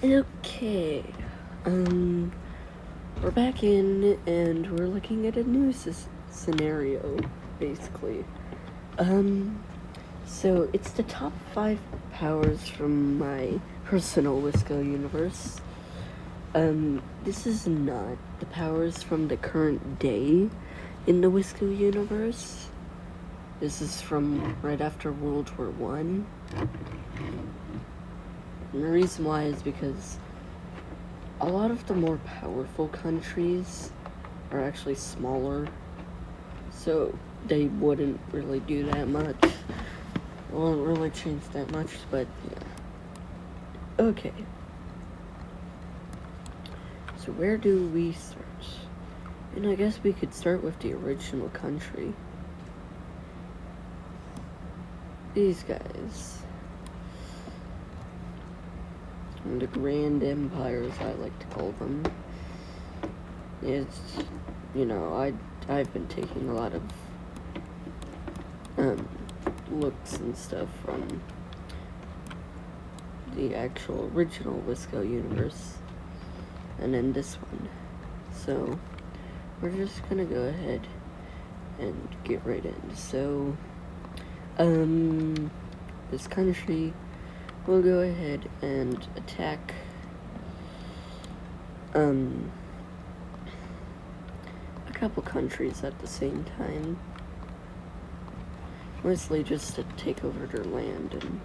Okay, we're back in, and we're looking at a new scenario, basically. So it's the top 5 powers from my personal WISCO universe. This is not the powers from the current day in the WISCO universe. This is from right after World War One. And the reason why is because a lot of the more powerful countries are actually smaller, so they wouldn't really do that much. It won't really change that much, but yeah. Okay. So where do we start? And I guess we could start with the original country. These guys. And the Grand Empires, I like to call them. It's, I've been taking a lot of looks and stuff from the actual original WISCO universe, and then this one. So we're just gonna go ahead and get right in. So this country will go ahead and attack a couple countries at the same time, mostly just to take over their land and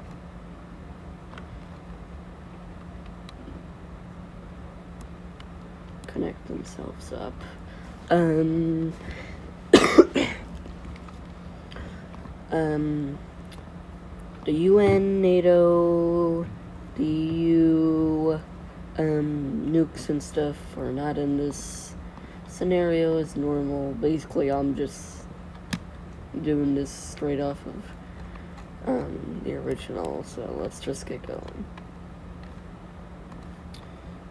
connect themselves up. The UN, NATO, the EU, nukes and stuff are not in this scenario as normal. Basically, I'm just doing this straight off of the original, so let's just get going.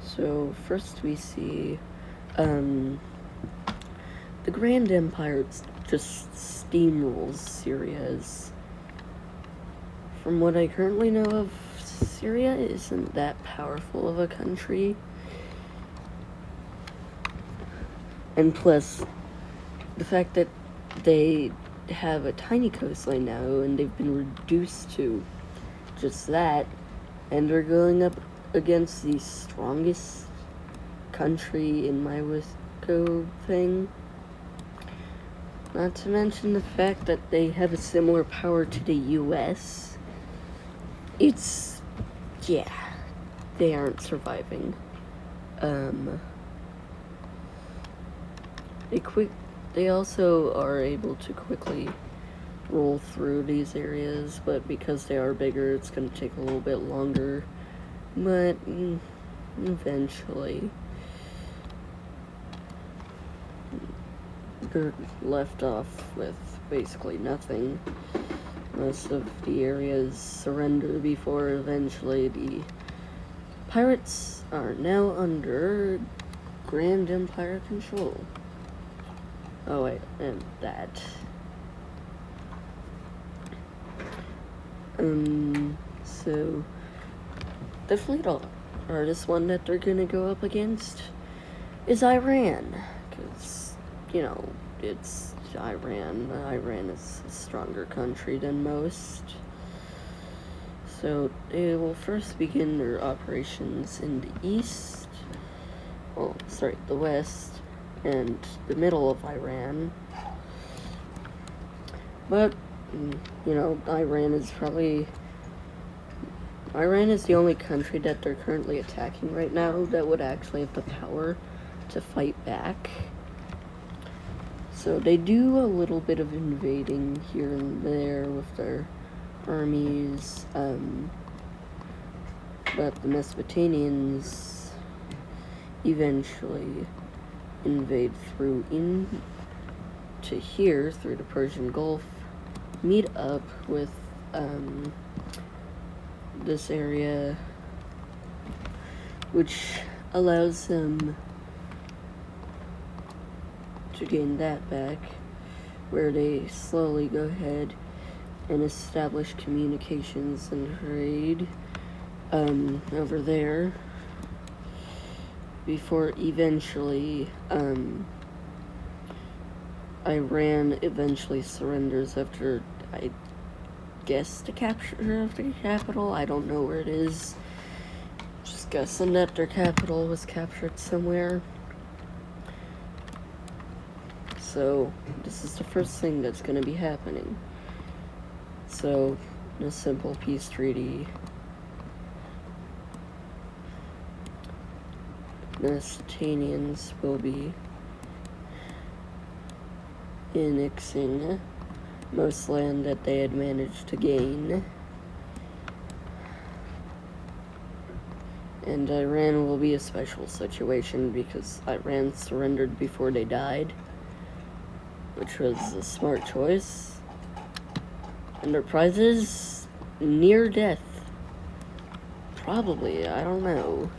So first we see the Grand Empire just steamrolls Syria. From what I currently know of, Syria isn't that powerful of a country. And plus, the fact that they have a tiny coastline now, and they've been reduced to just that, and they're going up against the strongest country in my WISCO thing. Not to mention the fact that they have a similar power to the US. They aren't surviving. They also are able to quickly roll through these areas, but because they are bigger, it's going to take a little bit longer. But eventually, they're left off with basically nothing. Most of the areas surrender before eventually the pirates are now under Grand Empire control. Oh wait, and that. So definitely the hardest one that they're gonna go up against is Iran, because, it's Iran. Iran is a stronger country than most. So they will first begin their operations in the east, the west, and the middle of Iran. But, Iran is the only country that they're currently attacking right now that would actually have the power to fight back. So they do a little bit of invading here and there with their armies, but the Mesopotamians eventually invade through into here through the Persian Gulf, meet up with this area, which allows them to gain that back, where they slowly go ahead and establish communications and trade over there. before eventually, Iran eventually surrenders after, I guess, the capture of the capital. I don't know where it is. Just guessing that their capital was captured somewhere. So, this is the first thing that's going to be happening. So, a simple peace treaty. The Macedonians will be annexing most land that they had managed to gain. And Iran will be a special situation because Iran surrendered before they died, which was a smart choice. And their prizes, near death. Probably, I don't know.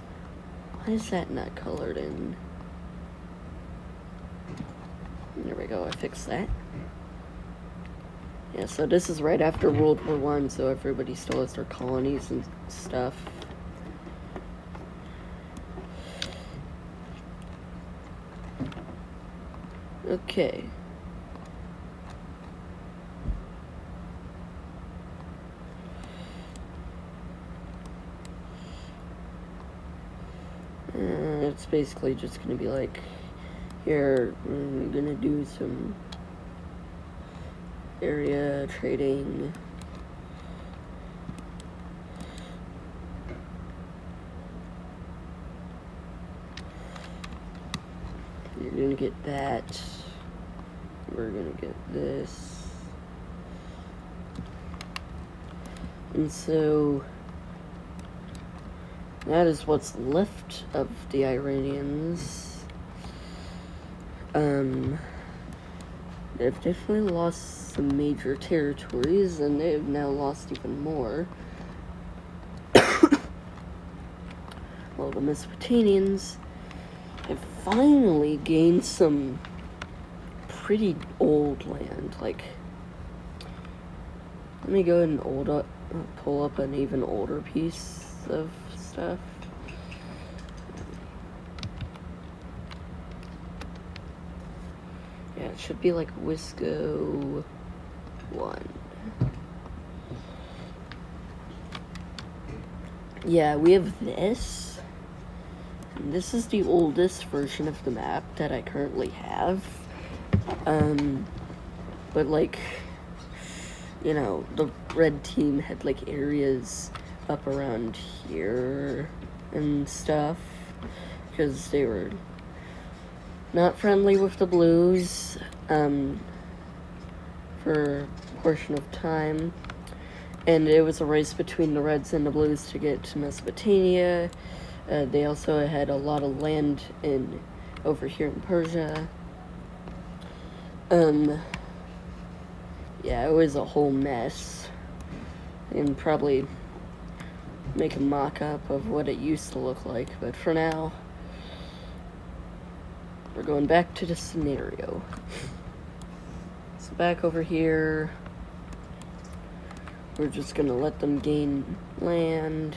Why is that not colored in? There we go, I fixed that. Yeah, so this is right after World War I, so everybody still has their colonies and stuff. Okay. It's basically just gonna be like, here, we're gonna do some area trading. You're gonna get that. We're gonna get this. And so that is what's left of the Iranians. They've definitely lost some major territories, and they've now lost even more. Well, the Mesopotamians have finally gained some pretty old land. Like, let me go ahead and pull up an even older piece of stuff. Yeah, it should be like WISCO 1. Yeah, we have this. And this is the oldest version of the map that I currently have. But like, you know, the red team had like areas up around here and stuff because they were not friendly with the blues for a portion of time, and it was a race between the reds and the blues to get to Mesopotamia. They also had a lot of land over here in Persia. Yeah, it was a whole mess, and probably make a mock-up of what it used to look like, but for now, we're going back to the scenario. So back over here, we're just gonna let them gain land.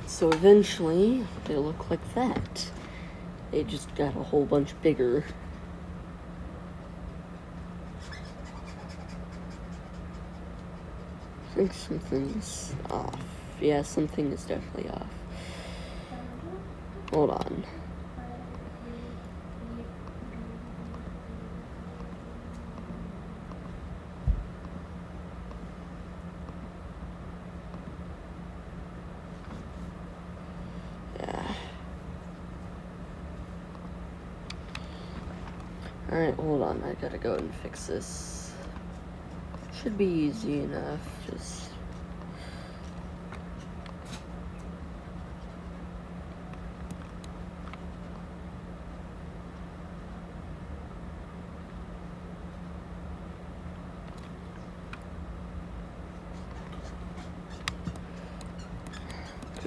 So eventually, they look like that. They just got a whole bunch bigger. I think something's off. Yeah, something is definitely off. Hold on. Alright, hold on, I gotta go and fix this. Should be easy enough, just...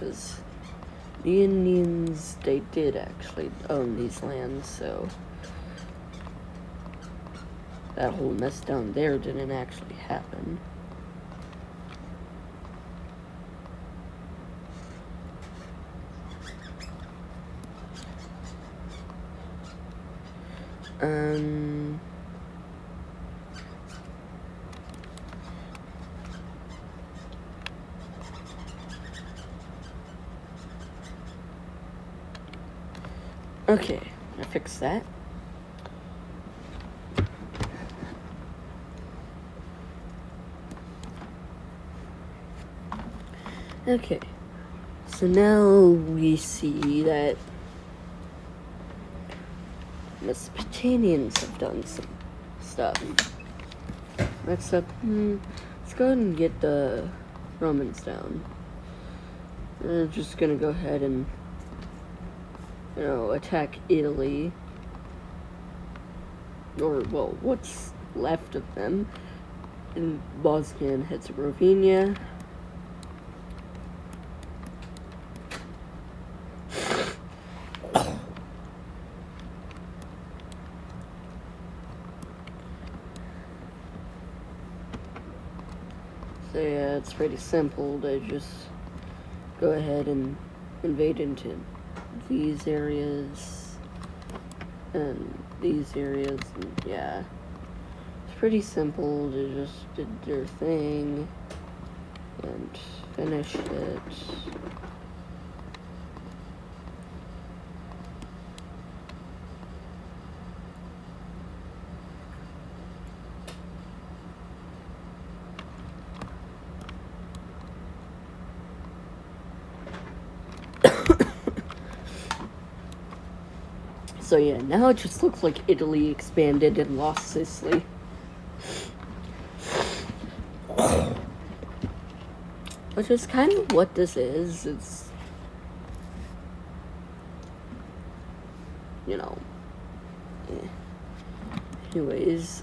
because the Indians, they did actually own these lands, so that whole mess down there didn't actually happen. Okay, I fixed that. Okay, so now we see that Mesopotamians have done some stuff. Next up, let's go ahead and get the Romans down. We're just gonna go ahead and, attack Italy. Or, well, what's left of them in Bosnia and Herzegovina. So yeah, it's pretty simple. They just go ahead and invade into these areas and these areas, and yeah, it's pretty simple. They just did their thing and finished it. So yeah, now it just looks like Italy expanded and lost Sicily. Which is kind of what this is. It's, anyways,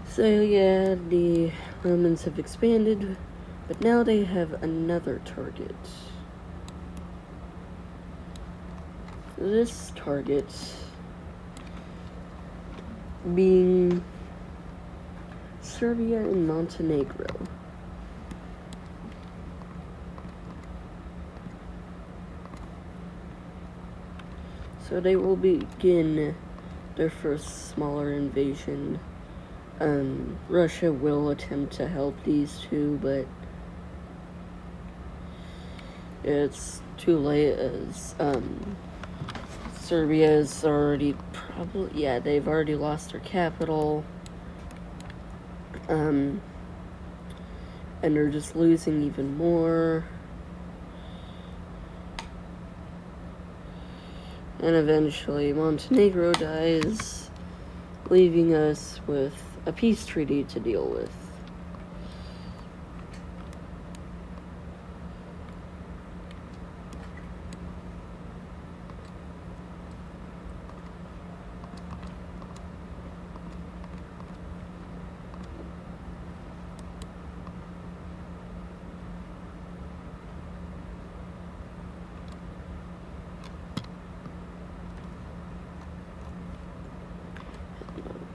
so yeah, the Romans have expanded, but now they have another target. This target being Serbia and Montenegro. So they will begin their first smaller invasion. Russia will attempt to help these two, but it's too late, as Serbia is already they've already lost their capital. And they're just losing even more. And eventually Montenegro dies, leaving us with a peace treaty to deal with.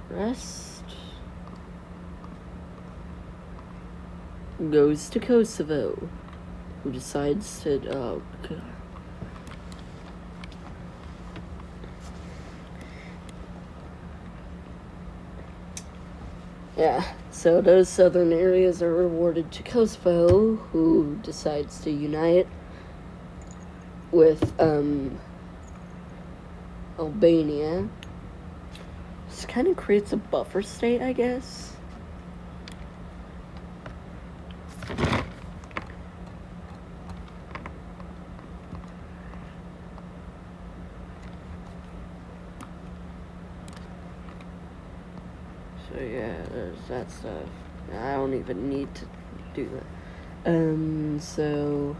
Rest goes to Kosovo, who decides to, oh god. Yeah, so those southern areas are rewarded to Kosovo, who decides to unite with, Albania. This kind of creates a buffer state, I guess. So yeah, there's that stuff. I don't even need to do that. So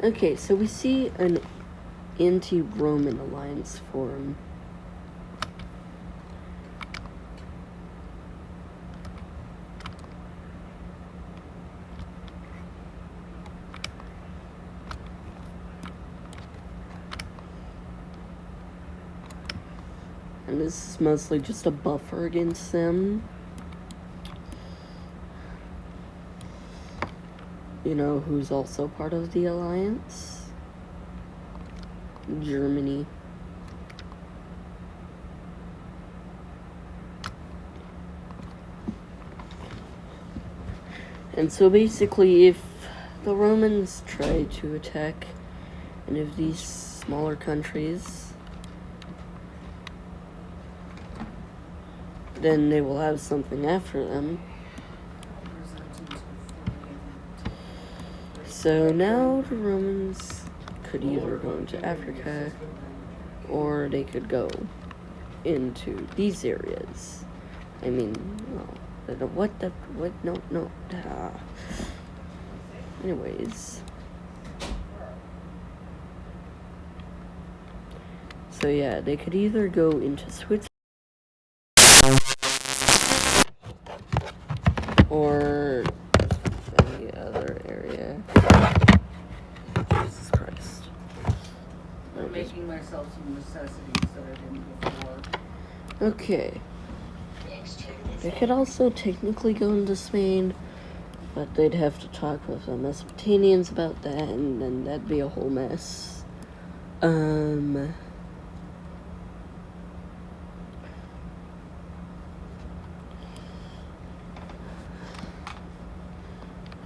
okay, so we see an anti-Roman alliance form. And this is mostly just a buffer against them. You know who's also part of the alliance? Germany. And so basically, if the Romans try to attack any of these smaller countries, then they will have something after them. So now the Romans could either go into Africa, or they could go into these areas. I mean, no. Anyways. So yeah, they could either go into Switzerland, or any other area. Jesus Christ. I'm making myself some necessities that I didn't before. Okay. They could also technically go into Spain, but they'd have to talk with the Mesopotamians about that, and then that'd be a whole mess. I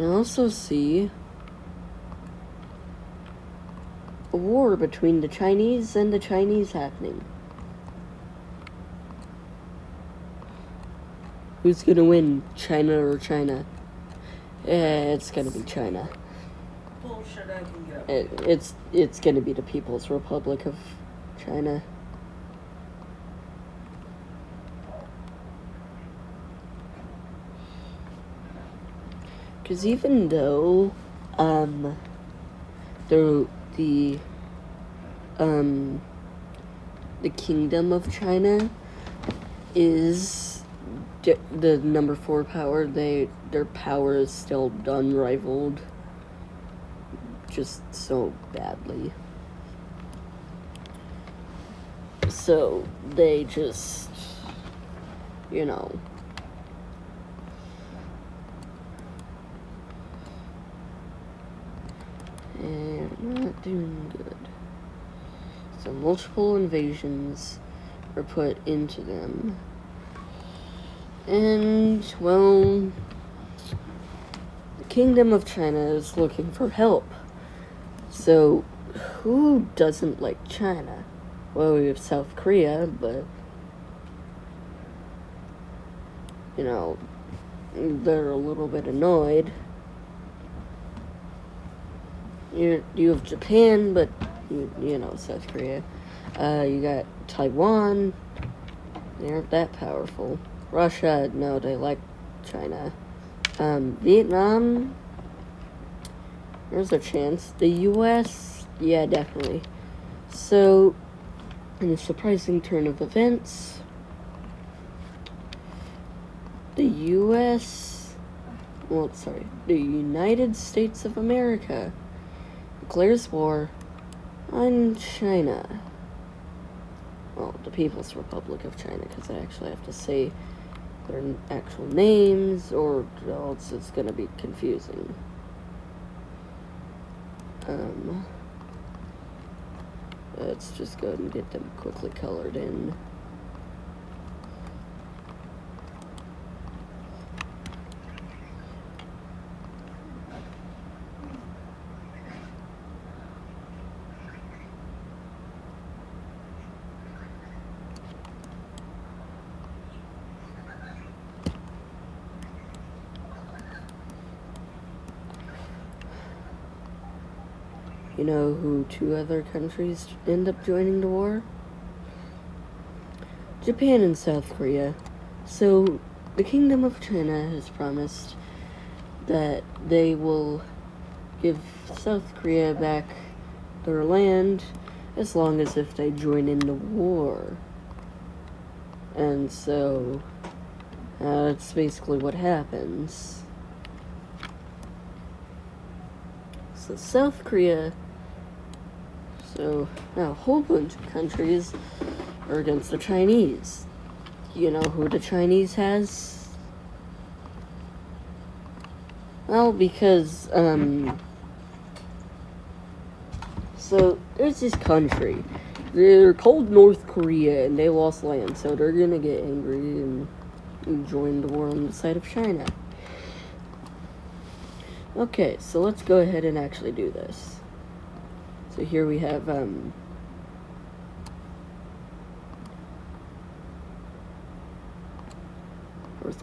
also see a war between the Chinese and the Chinese happening. Who's gonna win, China or China? It's gonna be China. Bullshit, I can get It's gonna be the People's Republic of China. Because even though the Kingdom of China is the number 4 power, their power is still unrivaled, just so badly. So they just, you know, and not doing good. So multiple invasions are put into them. And, well, the Kingdom of China is looking for help. So, who doesn't like China? Well, we have South Korea, but, you know, they're a little bit annoyed. You have Japan, but, you know, South Korea. You got Taiwan. They aren't that powerful. Russia, no, they like China. Vietnam, there's a chance. The U.S., yeah, definitely. So, in a surprising turn of events, the United States of America declares war on China. Well, the People's Republic of China, because I actually have to say their actual names, or else it's going to be confusing. Let's just go ahead and get them quickly colored in. You know who 2 other countries end up joining the war? Japan and South Korea. So, the Kingdom of China has promised that they will give South Korea back their land as long as if they join in the war. And so, that's basically what happens. So South Korea So now a whole bunch of countries are against the Chinese. You know who the Chinese has? Well, because, so there's this country. They're called North Korea, and they lost land, so they're gonna get angry and join the war on the side of China. Okay, so let's go ahead and actually do this. So here we have, North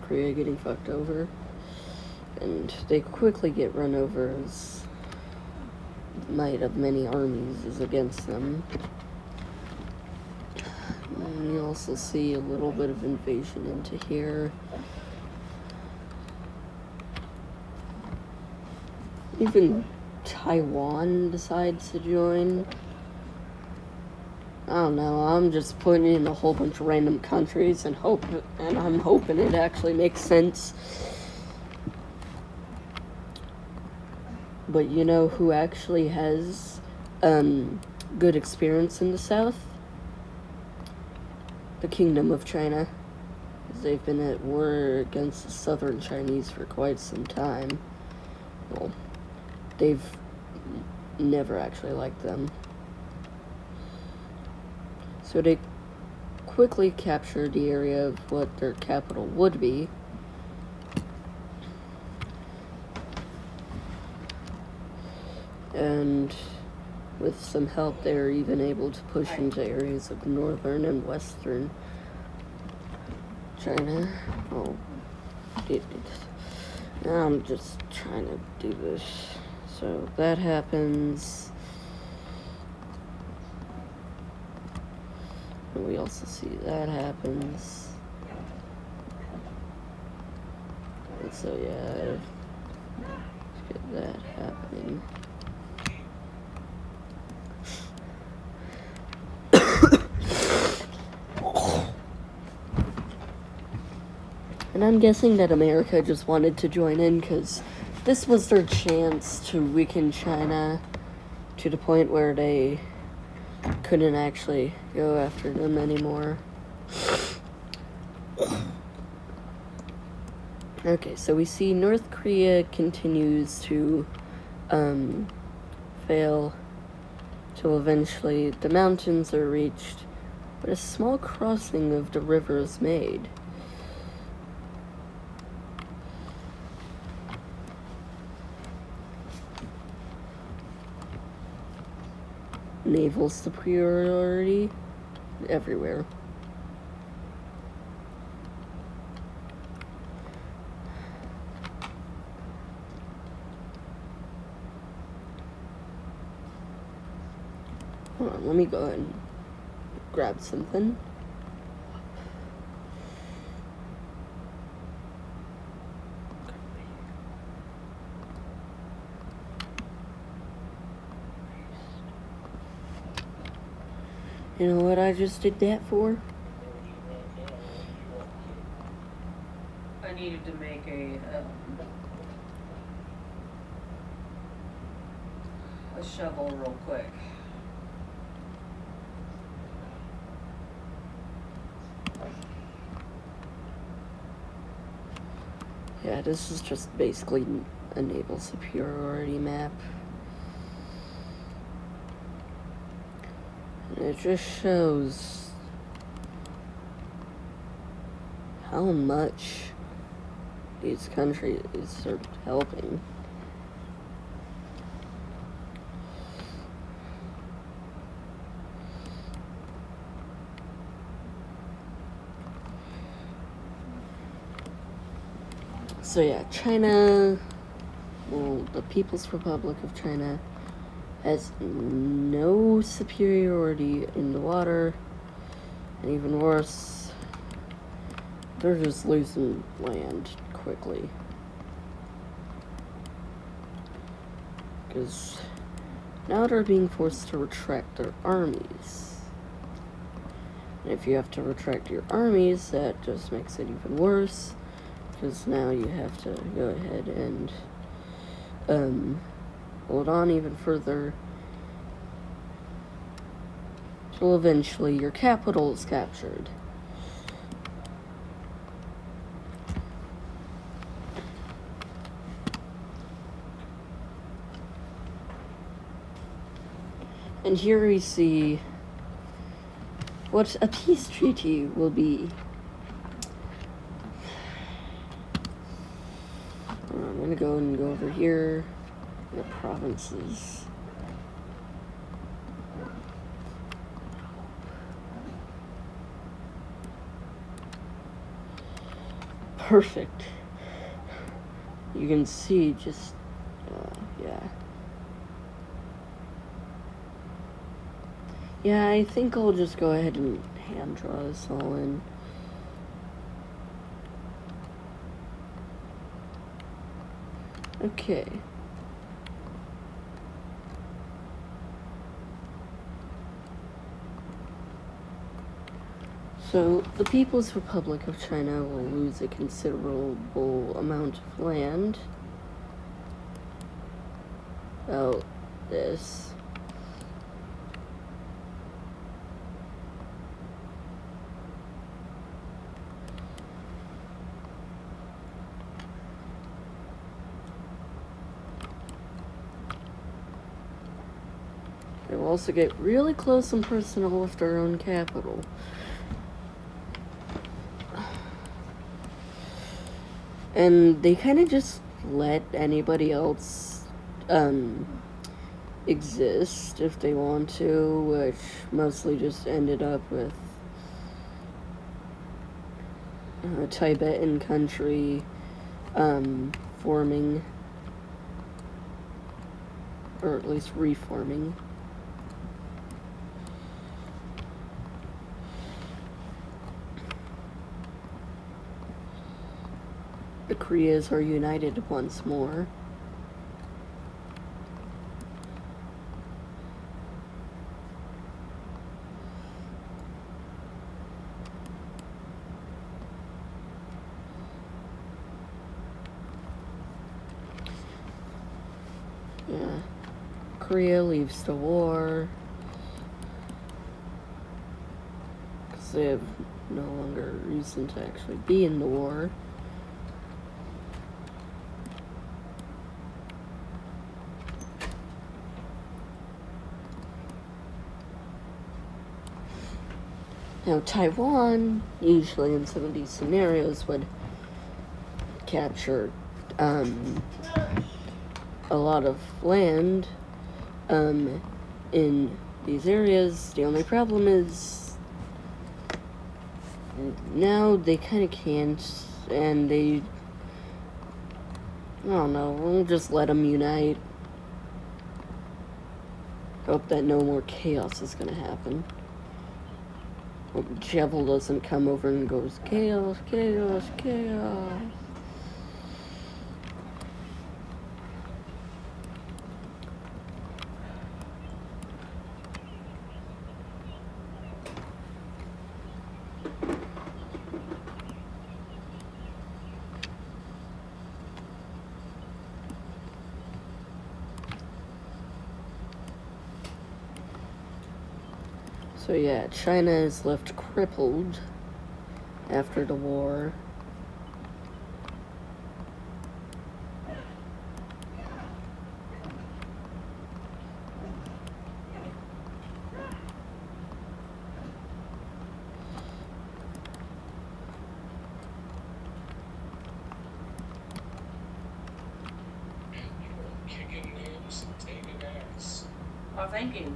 Korea getting fucked over. And they quickly get run over as the might of many armies is against them. And you also see a little bit of invasion into here. Even Taiwan decides to join. I don't know, I'm just putting in a whole bunch of random countries and I'm hoping it actually makes sense. But you know who actually has good experience in the South? The Kingdom of China. They've been at war against the Southern Chinese for quite some time. Well, they've never actually liked them. So they quickly captured the area of what their capital would be. And with some help, they were even able to push into areas of northern and western China. Oh, now I'm just trying to do this. So that happens. And we also see that happens. And so yeah, let's get that happening. And I'm guessing that America just wanted to join in because this was their chance to weaken China to the point where they couldn't actually go after them anymore. Okay, so we see North Korea continues to fail till eventually the mountains are reached, but a small crossing of the river is made. Naval superiority everywhere. Hold on, let me go and grab something. You know what I just did that for? I needed to make a shovel real quick. Yeah, this is just basically a naval superiority map. And it just shows how much these countries are helping. So yeah, China, well, the People's Republic of China has no superiority in the water, and even worse, they're just losing land quickly. Because now they're being forced to retract their armies. And if you have to retract your armies, that just makes it even worse. Because now you have to go ahead and hold on even further. So eventually your capital is captured. And here we see what a peace treaty will be. I'm going to go over here. The provinces. Perfect. You can see just, yeah. Yeah, I think I'll just go ahead and hand draw this all in. Okay. So, the People's Republic of China will lose a considerable amount of land. Oh, this. They will also get really close and personal with their own capital. And they kind of just let anybody else exist if they want to, which mostly just ended up with a Tibetan country forming, or at least reforming. The Koreas are united once more. Yeah. Korea leaves the war because they have no longer reason to actually be in the war. Now, Taiwan, usually in some of these scenarios, would capture a lot of land in these areas. The only problem is now they kind of can't, and they, I don't know, we'll just let them unite. Hope that no more chaos is going to happen. Hope Jevil doesn't come over and goes, chaos, chaos, chaos. So yeah, China is left crippled after the war. Oh, thank you.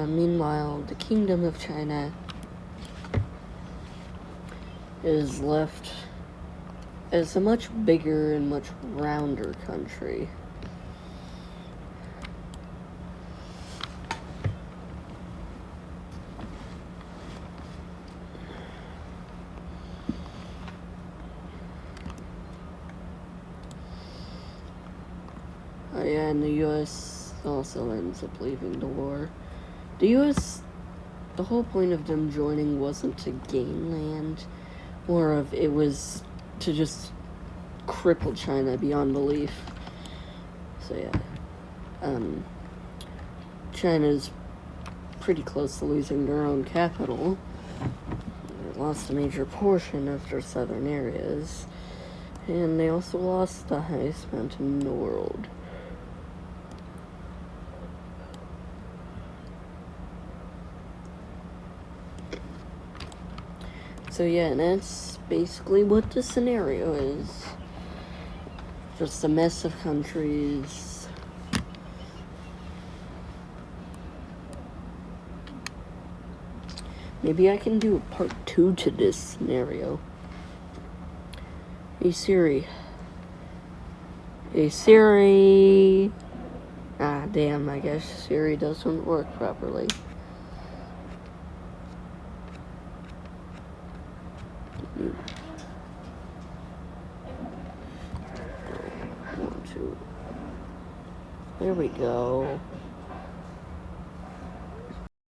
Meanwhile, the Kingdom of China is left It's a much bigger and much rounder country. Oh yeah, and the U.S. also ends up leaving the war. The U.S., the whole point of them joining wasn't to gain land, more of it was to just cripple China beyond belief. So yeah, China's pretty close to losing their own capital. They lost a major portion of their southern areas, and they also lost the highest mountain in the world. So yeah, and that's basically what the scenario is. Just a mess of countries. Maybe I can do a part 2 to this scenario. Hey Siri. Hey Siri. Ah, damn, I guess Siri doesn't work properly. One, two. There we go.